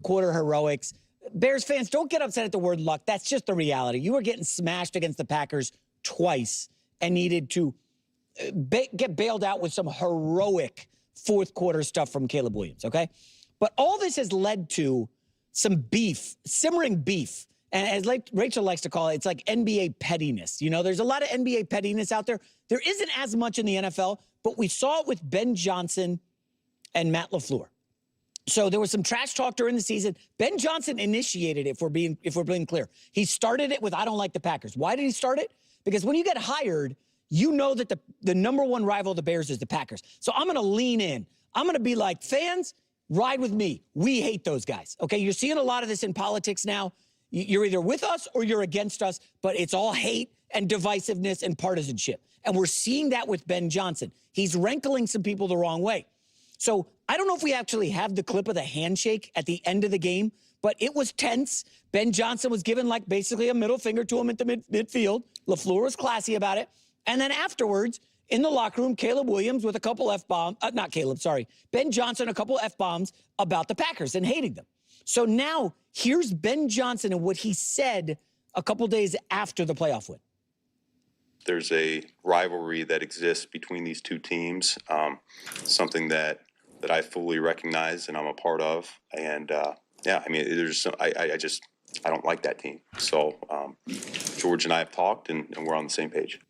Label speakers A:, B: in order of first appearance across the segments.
A: quarter heroics. Bears fans, don't get upset at the word luck. That's just the reality. You were getting smashed against the Packers twice and needed to get bailed out with some heroic fourth quarter stuff from Caleb Williams, okay? But all this has led to some beef, simmering beef. And as like Rachel likes to call it, it's like NBA pettiness. You know, there's a lot of NBA pettiness out there. There isn't as much in the NFL, but we saw it with Ben Johnson and Matt LaFleur. So there was some trash talk during the season. Ben Johnson initiated it, if we're being clear. He started it with, I don't like the Packers. Why did he start it? Because when you get hired, you know that the number one rival of the Bears is the Packers. So I'm going to lean in. I'm going to be like, fans, ride with me. We hate those guys. Okay, you're seeing a lot of this in politics now. You're either with us or you're against us, but it's all hate and divisiveness and partisanship. And we're seeing that with Ben Johnson. He's rankling some people the wrong way. So I don't know if we actually have the clip of the handshake at the end of the game, but it was tense. Ben Johnson was given like basically a middle finger to him at the midfield. LaFleur was classy about it. And then afterwards, in the locker room, Caleb Williams with a couple F-bombs, Ben Johnson, a couple F-bombs about the Packers and hating them. So now here's Ben Johnson and what he said a couple days after the playoff win.
B: There's a rivalry that exists between these two teams, something that I fully recognize and I'm a part of. And yeah, I mean, I don't like that team. So George and I have talked and we're on the same page.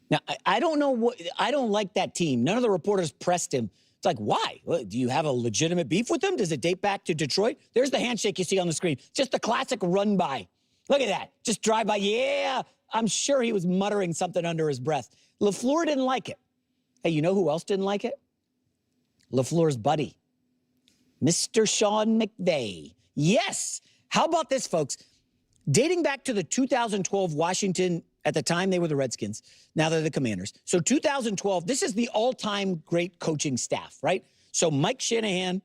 A: Now, I don't know I don't like that team. None of the reporters pressed him. It's like, why? Do you have a legitimate beef with them? Does it date back to Detroit? There's the handshake you see on the screen. Just the classic run by. Look at that. Just drive by. Yeah. I'm sure he was muttering something under his breath. LaFleur didn't like it. Hey, you know who else didn't like it? LaFleur's buddy, Mr. Sean McVay. Yes. How about this, folks? Dating back to the 2012 Washington, at the time they were the Redskins. Now they're the Commanders. So 2012, this is the all-time great coaching staff, right? So Mike Shanahan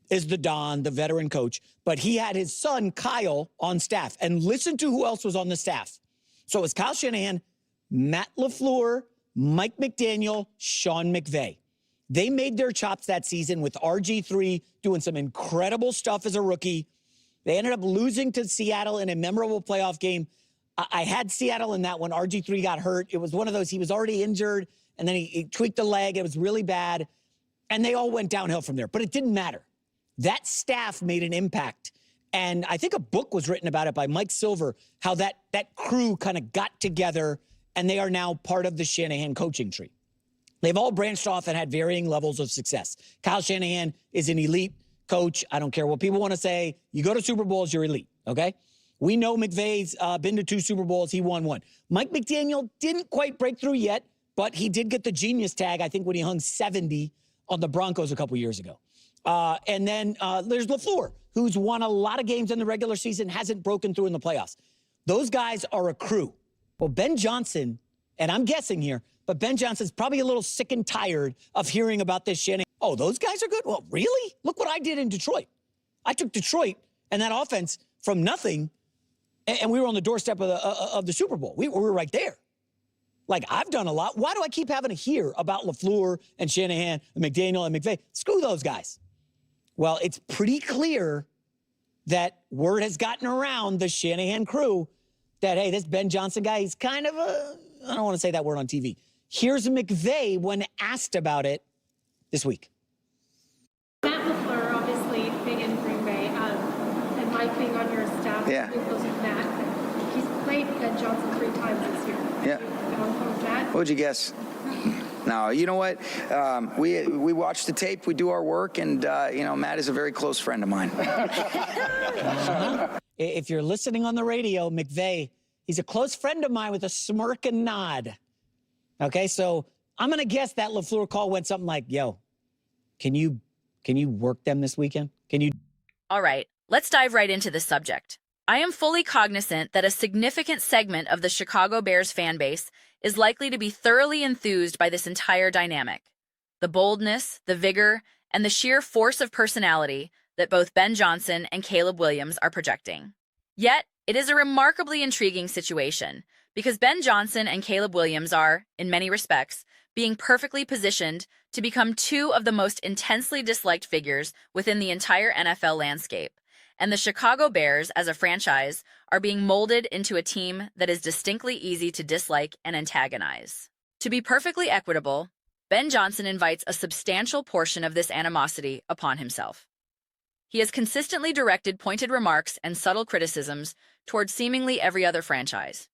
A: is the Don, the veteran coach, but he had his son, Kyle, on staff. And listen to who else was on the staff. So it was Kyle Shanahan, Matt LaFleur, Mike McDaniel, Sean McVay. They made their chops that season with RG3 doing some incredible stuff as a rookie. They ended up losing to Seattle in a memorable playoff game. I had Seattle in that one. RG3 got hurt. It was one of those, he was already injured, and then he tweaked a leg. It was really bad. And they all went downhill from there. But it didn't matter. That staff made an impact. And I think a book was written about it by Mike Silver, how that crew kind of got together, and they are now part of the Shanahan coaching tree. They've all branched off and had varying levels of success. Kyle Shanahan is an elite coach. I don't care what people want to say. You go to Super Bowls, you're elite, okay? We know McVay's been to 2 Super Bowls. He won 1. Mike McDaniel didn't quite break through yet, but he did get the genius tag, I think, when he hung 70 on the Broncos a couple years ago. And then there's LaFleur, who's won a lot of games in the regular season, hasn't broken through in the playoffs. Those guys are a crew. Well, Ben Johnson, and I'm guessing here, but Ben Johnson's probably a little sick and tired of hearing about this Shanahan. Oh, those guys are good? Well, really? Look what I did in Detroit. I took Detroit and that offense from nothing, and we were on the doorstep of the Super Bowl. We were right there. Like, I've done a lot. Why do I keep having to hear about LaFleur and Shanahan and McDaniel and McVay? Screw those guys. Well, it's pretty clear that word has gotten around the Shanahan crew that, hey, this Ben Johnson guy, he's kind of I don't want to say that word on TV. Here's McVay when asked about it this week.
C: Matt LaFleur, obviously big in Green Bay, and Mike being on your staff,
D: yeah.
C: Close with Matt. He's played Ben Johnson 3 times this year.
D: Yeah. What would you guess? No, you know what? We watch the tape, we do our work, and you know, Matt is a very close friend of mine.
A: If you're listening on the radio, McVay, he's a close friend of mine with a smirk and nod. Okay, so I'm going to guess that LaFleur call went something like, yo, can you work them this weekend? Can you?
E: All right, let's dive right into this subject. I am fully cognizant that a significant segment of the Chicago Bears fan base is likely to be thoroughly enthused by this entire dynamic. The boldness, the vigor, and the sheer force of personality that both Ben Johnson and Caleb Williams are projecting. Yet, it is a remarkably intriguing situation because Ben Johnson and Caleb Williams are, in many respects, being perfectly positioned to become two of the most intensely disliked figures within the entire NFL landscape. And the Chicago Bears, as a franchise, are being molded into a team that is distinctly easy to dislike and antagonize. To be perfectly equitable, Ben Johnson invites a substantial portion of this animosity upon himself. He has consistently directed pointed remarks and subtle criticisms towards seemingly every other franchise.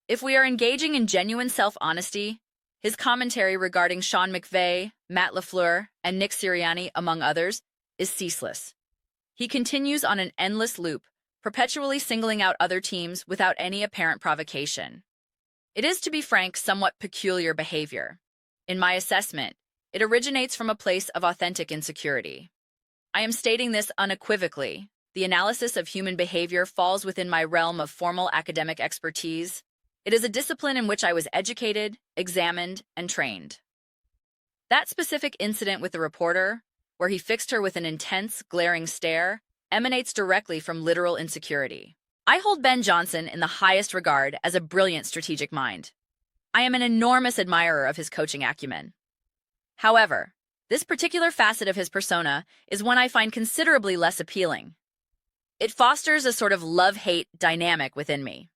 E: If we are engaging in genuine self-honesty, his commentary regarding Sean McVay, Matt LaFleur, and Nick Sirianni, among others, is ceaseless. He continues on an endless loop, perpetually singling out other teams without any apparent provocation. It is, to be frank, somewhat peculiar behavior. In my assessment, it originates from a place of authentic insecurity. I am stating this unequivocally. The analysis of human behavior falls within my realm of formal academic expertise. It is a discipline in which I was educated, examined, and trained. That specific incident with the reporter, where he fixed her with an intense, glaring stare, emanates directly from literal insecurity. I hold Ben Johnson in the highest regard as a brilliant strategic mind. I am an enormous admirer of his coaching acumen. However, this particular facet of his persona is one I find considerably less appealing. It fosters a sort of love-hate dynamic within me.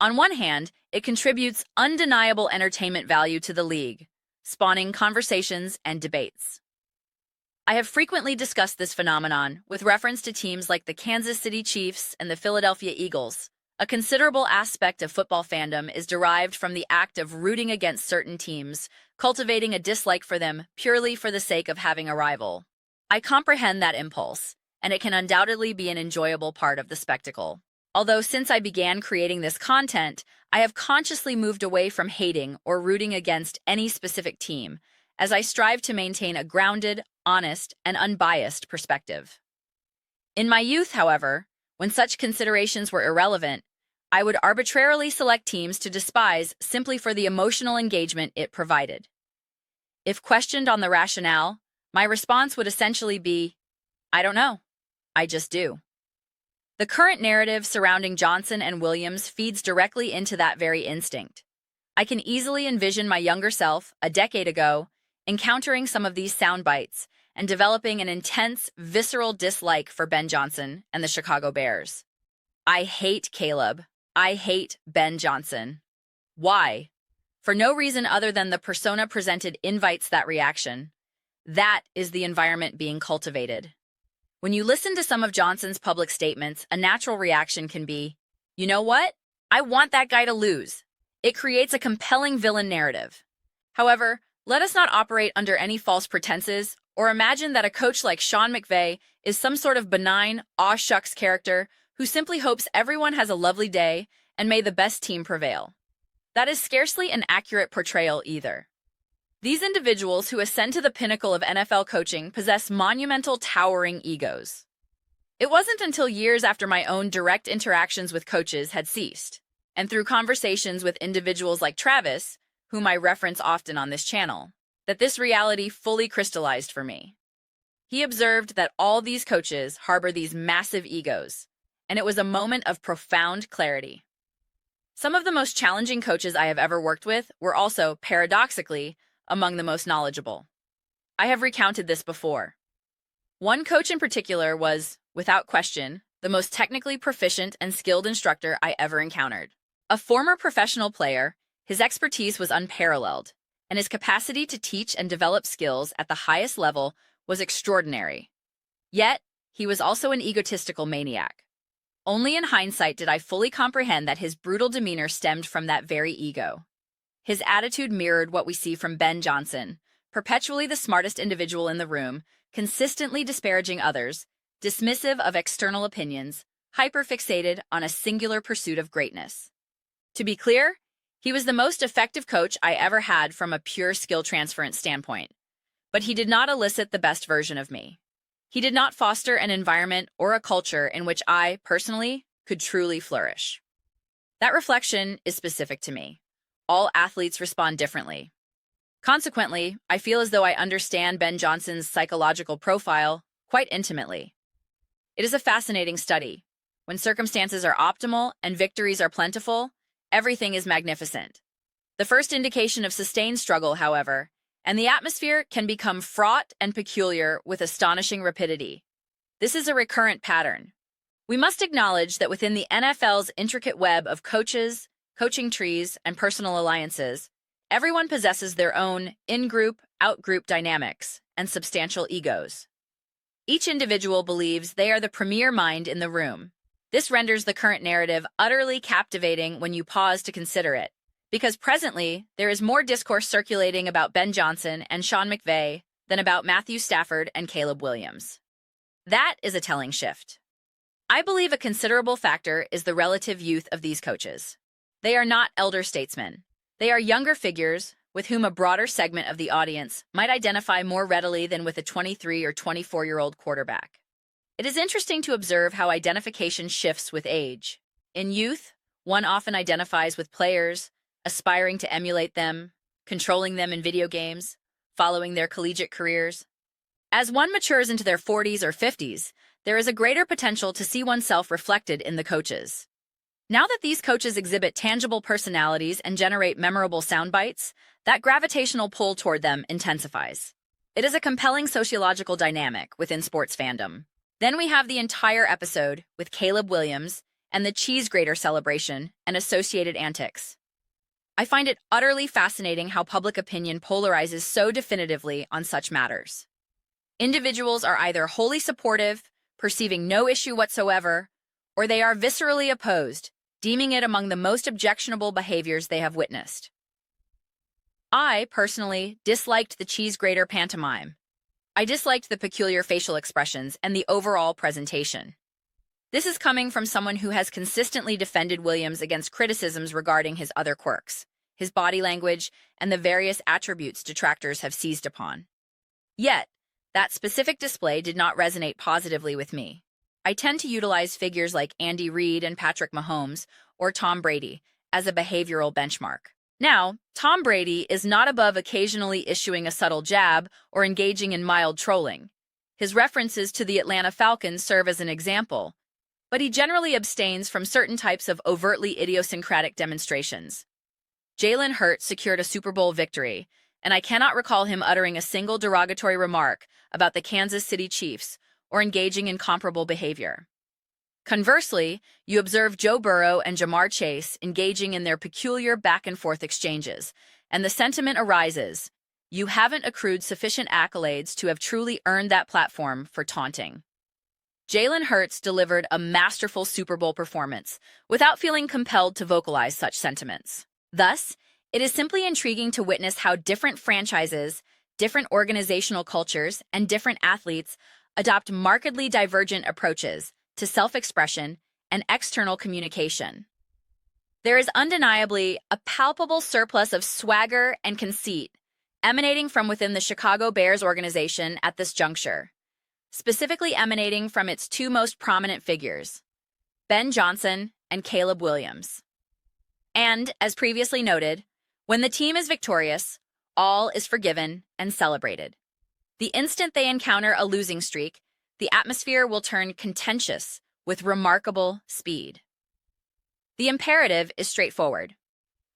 E: On one hand, it contributes undeniable entertainment value to the league, spawning conversations and debates. I have frequently discussed this phenomenon with reference to teams like the Kansas City Chiefs and the Philadelphia Eagles. A considerable aspect of football fandom is derived from the act of rooting against certain teams, cultivating a dislike for them purely for the sake of having a rival. I comprehend that impulse, and it can undoubtedly be an enjoyable part of the spectacle. Although since I began creating this content, I have consciously moved away from hating or rooting against any specific team, as I strive to maintain a grounded, honest, and unbiased perspective. In my youth, however, when such considerations were irrelevant, I would arbitrarily select teams to despise simply for the emotional engagement it provided. If questioned on the rationale, my response would essentially be, I don't know. I just do. The current narrative surrounding Johnson and Williams feeds directly into that very instinct. I can easily envision my younger self, a decade ago, encountering some of these sound bites and developing an intense, visceral dislike for Ben Johnson and the Chicago Bears. I hate Caleb. I hate Ben Johnson. Why? For no reason other than the persona presented invites that reaction. That is the environment being cultivated. When you listen to some of Johnson's public statements, a natural reaction can be, you know what? I want that guy to lose. It creates a compelling villain narrative. However, let us not operate under any false pretenses or imagine that a coach like Sean McVay is some sort of benign, aw-shucks character who simply hopes everyone has a lovely day and may the best team prevail. That is scarcely an accurate portrayal either. These individuals who ascend to the pinnacle of NFL coaching possess monumental, towering egos. It wasn't until years after my own direct interactions with coaches had ceased, and through conversations with individuals like Travis, whom I reference often on this channel, that this reality fully crystallized for me. He observed that all these coaches harbor these massive egos, and it was a moment of profound clarity. Some of the most challenging coaches I have ever worked with were also, paradoxically, among the most knowledgeable. I have recounted this before. One coach in particular was, without question, the most technically proficient and skilled instructor I ever encountered. A former professional player, his expertise was unparalleled, and his capacity to teach and develop skills at the highest level was extraordinary. Yet, he was also an egotistical maniac. Only in hindsight did I fully comprehend that his brutal demeanor stemmed from that very ego. His attitude mirrored what we see from Ben Johnson, perpetually the smartest individual in the room, consistently disparaging others, dismissive of external opinions, hyper-fixated on a singular pursuit of greatness. To be clear, he was the most effective coach I ever had from a pure skill transference standpoint, but he did not elicit the best version of me. He did not foster an environment or a culture in which I, personally, could truly flourish. That reflection is specific to me. All athletes respond differently. Consequently, I feel as though I understand Ben Johnson's psychological profile quite intimately. It is a fascinating study. When circumstances are optimal and victories are plentiful, everything is magnificent. The first indication of sustained struggle, however, and the atmosphere can become fraught and peculiar with astonishing rapidity. This is a recurrent pattern. We must acknowledge that within the NFL's intricate web of coaches, coaching trees, and personal alliances, everyone possesses their own in-group, out-group dynamics and substantial egos. Each individual believes they are the premier mind in the room. This renders the current narrative utterly captivating when you pause to consider it, because presently there is more discourse circulating about Ben Johnson and Sean McVay than about Matthew Stafford and Caleb Williams. That is a telling shift. I believe a considerable factor is the relative youth of these coaches. They are not elder statesmen. They are younger figures with whom a broader segment of the audience might identify more readily than with a 23 or 24-year-old quarterback. It is interesting to observe how identification shifts with age. In youth, one often identifies with players, aspiring to emulate them, controlling them in video games, following their collegiate careers. As one matures into their 40s or 50s, there is a greater potential to see oneself reflected in the coaches. Now that these coaches exhibit tangible personalities and generate memorable sound bites, that gravitational pull toward them intensifies. It is a compelling sociological dynamic within sports fandom. Then we have the entire episode with Caleb Williams and the cheese grater celebration and associated antics. I find it utterly fascinating how public opinion polarizes so definitively on such matters. Individuals are either wholly supportive, perceiving no issue whatsoever, or they are viscerally opposed, deeming it among the most objectionable behaviors they have witnessed. I, personally, disliked the cheese grater pantomime. I disliked the peculiar facial expressions and the overall presentation. This is coming from someone who has consistently defended Williams against criticisms regarding his other quirks, his body language, and the various attributes detractors have seized upon. Yet, that specific display did not resonate positively with me. I tend to utilize figures like Andy Reid and Patrick Mahomes, or Tom Brady, as a behavioral benchmark. Now, Tom Brady is not above occasionally issuing a subtle jab or engaging in mild trolling. His references to the Atlanta Falcons serve as an example, but he generally abstains from certain types of overtly idiosyncratic demonstrations. Jalen Hurts secured a Super Bowl victory, and I cannot recall him uttering a single derogatory remark about the Kansas City Chiefs or engaging in comparable behavior. Conversely, you observe Joe Burrow and Jamar Chase engaging in their peculiar back-and-forth exchanges, and the sentiment arises, you haven't accrued sufficient accolades to have truly earned that platform for taunting. Jalen Hurts delivered a masterful Super Bowl performance without feeling compelled to vocalize such sentiments. Thus, it is simply intriguing to witness how different franchises, different organizational cultures, and different athletes adopt markedly divergent approaches to self-expression and external communication. There is undeniably a palpable surplus of swagger and conceit emanating from within the Chicago Bears organization at this juncture, specifically emanating from its two most prominent figures, Ben Johnson and Caleb Williams. And, as previously noted, when the team is victorious, all is forgiven and celebrated. The instant they encounter a losing streak, the atmosphere will turn contentious with remarkable speed. The imperative is straightforward.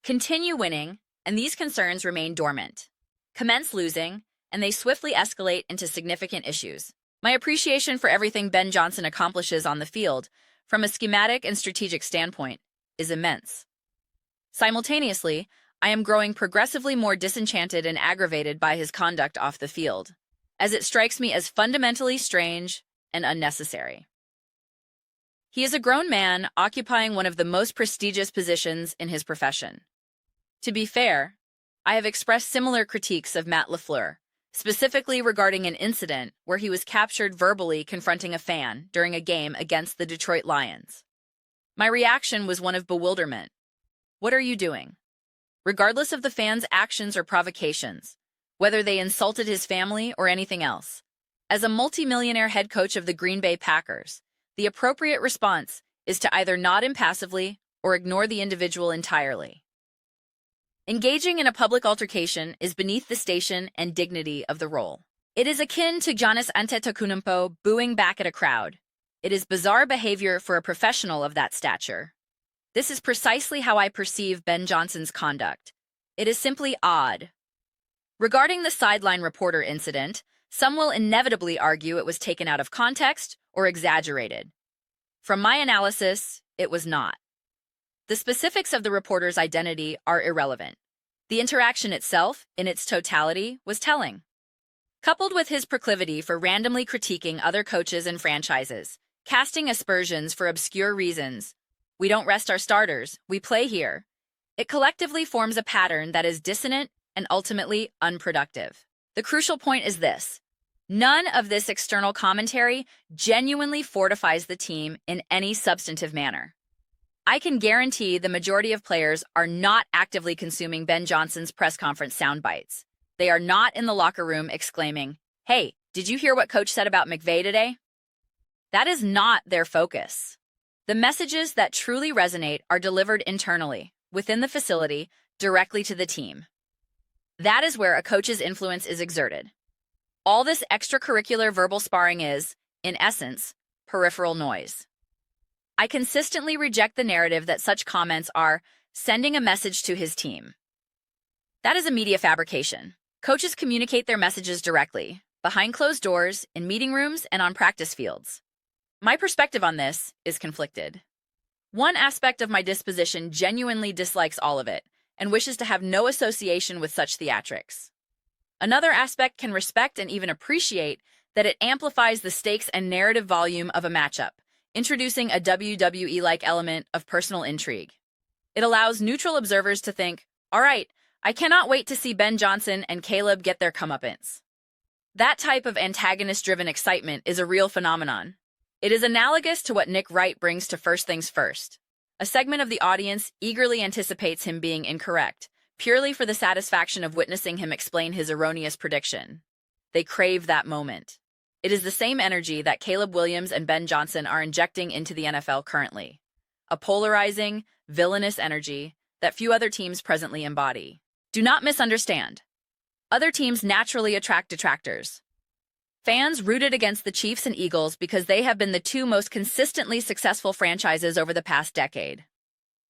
E: Continue winning, and these concerns remain dormant. Commence losing, and they swiftly escalate into significant issues. My appreciation for everything Ben Johnson accomplishes on the field, from a schematic and strategic standpoint, is immense. Simultaneously, I am growing progressively more disenchanted and aggravated by his conduct off the field, as it strikes me as fundamentally strange and unnecessary. He is a grown man occupying one of the most prestigious positions in his profession. To be fair, I have expressed similar critiques of Matt LaFleur, specifically regarding an incident where he was captured verbally confronting a fan during a game against the Detroit Lions. My reaction was one of bewilderment. What are you doing? Regardless of the fan's actions or provocations, whether they insulted his family or anything else, as a multimillionaire head coach of the Green Bay Packers, the appropriate response is to either nod impassively or ignore the individual entirely. Engaging in a public altercation is beneath the station and dignity of the role. It is akin to Giannis Antetokounmpo booing back at a crowd. It is bizarre behavior for a professional of that stature. This is precisely how I perceive Ben Johnson's conduct. It is simply odd. Regarding the sideline reporter incident, some will inevitably argue it was taken out of context or exaggerated. From my analysis, it was not. The specifics of the reporter's identity are irrelevant. The interaction itself, in its totality, was telling. Coupled with his proclivity for randomly critiquing other coaches and franchises, casting aspersions for obscure reasons, we don't rest our starters, we play here, it collectively forms a pattern that is dissonant and ultimately unproductive. The crucial point is this: none of this external commentary genuinely fortifies the team in any substantive manner. I can guarantee the majority of players are not actively consuming Ben Johnson's press conference sound bites. They are not in the locker room exclaiming, "Hey, did you hear what coach said about McVay today?" That is not their focus. The messages that truly resonate are delivered internally, within the facility, directly to the team. That is where a coach's influence is exerted. All this extracurricular verbal sparring is, in essence, peripheral noise. I consistently reject the narrative that such comments are sending a message to his team. That is a media fabrication. Coaches communicate their messages directly, behind closed doors, in meeting rooms, and on practice fields. My perspective on this is conflicted. One aspect of my disposition genuinely dislikes all of it and wishes to have no association with such theatrics. Another aspect can respect and even appreciate that it amplifies the stakes and narrative volume of a matchup, introducing a WWE-like element of personal intrigue. It allows neutral observers to think, all right, I cannot wait to see Ben Johnson and Caleb get their comeuppance. That type of antagonist-driven excitement is a real phenomenon. It is analogous to what Nick Wright brings to First Things First. A segment of the audience eagerly anticipates him being incorrect, purely for the satisfaction of witnessing him explain his erroneous prediction. They crave that moment. It is the same energy that Caleb Williams and Ben Johnson are injecting into the NFL currently. A polarizing, villainous energy that few other teams presently embody. Do not misunderstand. Other teams naturally attract detractors. Fans rooted against the Chiefs and Eagles because they have been the two most consistently successful franchises over the past decade.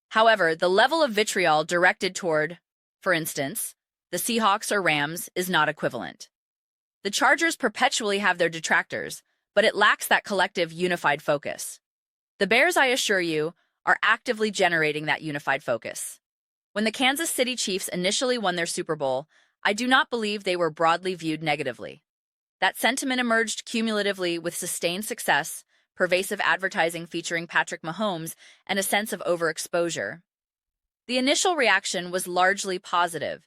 E: However, the level of vitriol directed toward, for instance, the Seahawks or Rams is not equivalent. The Chargers perpetually have their detractors, but it lacks that collective unified focus. The Bears, I assure you, are actively generating that unified focus. When the Kansas City Chiefs initially won their Super Bowl, I do not believe they were broadly viewed negatively. That sentiment emerged cumulatively with sustained success, pervasive advertising featuring Patrick Mahomes, and a sense of overexposure. The initial reaction was largely positive.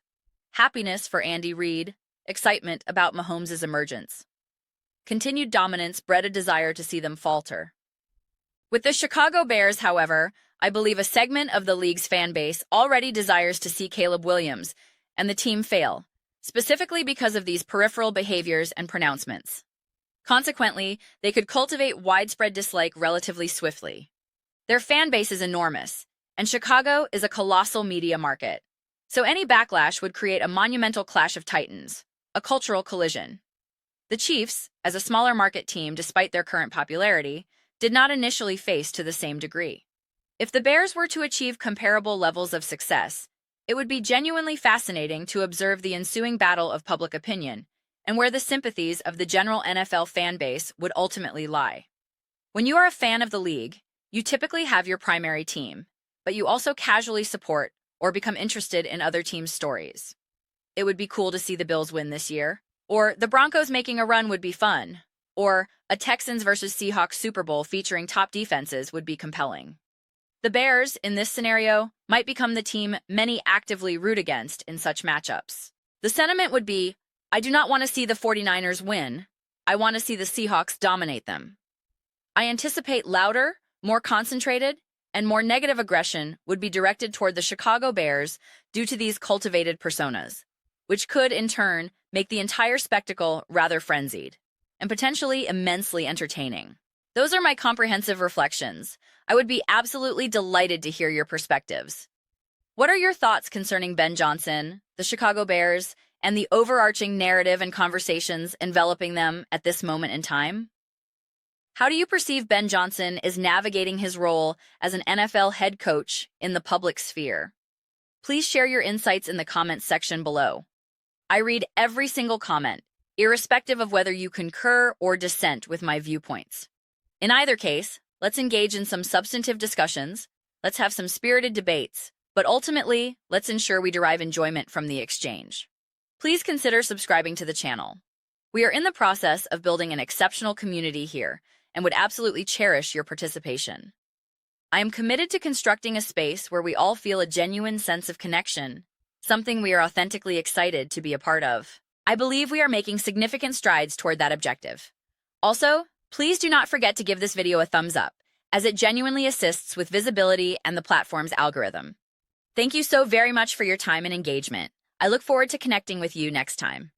E: Happiness for Andy Reid, excitement about Mahomes' emergence. Continued dominance bred a desire to see them falter. With the Chicago Bears, however, I believe a segment of the league's fan base already desires to see Caleb Williams and the team fail, specifically because of these peripheral behaviors and pronouncements. Consequently, they could cultivate widespread dislike relatively swiftly. Their fan base is enormous, and Chicago is a colossal media market. So any backlash would create a monumental clash of titans, a cultural collision. The Chiefs, as a smaller market team despite their current popularity, did not initially face to the same degree. If the Bears were to achieve comparable levels of success, it would be genuinely fascinating to observe the ensuing battle of public opinion and where the sympathies of the general NFL fan base would ultimately lie. When you are a fan of the league, you typically have your primary team, but you also casually support or become interested in other teams' stories. It would be cool to see the Bills win this year, or the Broncos making a run would be fun, or a Texans versus Seahawks Super Bowl featuring top defenses would be compelling. The Bears, in this scenario, might become the team many actively root against in such matchups. The sentiment would be, I do not want to see the 49ers win. I want to see the Seahawks dominate them. I anticipate louder, more concentrated, and more negative aggression would be directed toward the Chicago Bears due to these cultivated personas, which could, in turn, make the entire spectacle rather frenzied and potentially immensely entertaining. Those are my comprehensive reflections. I would be absolutely delighted to hear your perspectives. What are your thoughts concerning Ben Johnson, the Chicago Bears, and the overarching narrative and conversations enveloping them at this moment in time? How do you perceive Ben Johnson is navigating his role as an NFL head coach in the public sphere? Please share your insights in the comments section below. I read every single comment, irrespective of whether you concur or dissent with my viewpoints. In either case, let's engage in some substantive discussions, let's have some spirited debates, but ultimately, let's ensure we derive enjoyment from the exchange. Please consider subscribing to the channel. We are in the process of building an exceptional community here and would absolutely cherish your participation. I am committed to constructing a space where we all feel a genuine sense of connection, something we are authentically excited to be a part of. I believe we are making significant strides toward that objective. Also, please do not forget to give this video a thumbs up, as it genuinely assists with visibility and the platform's algorithm. Thank you so very much for your time and engagement. I look forward to connecting with you next time.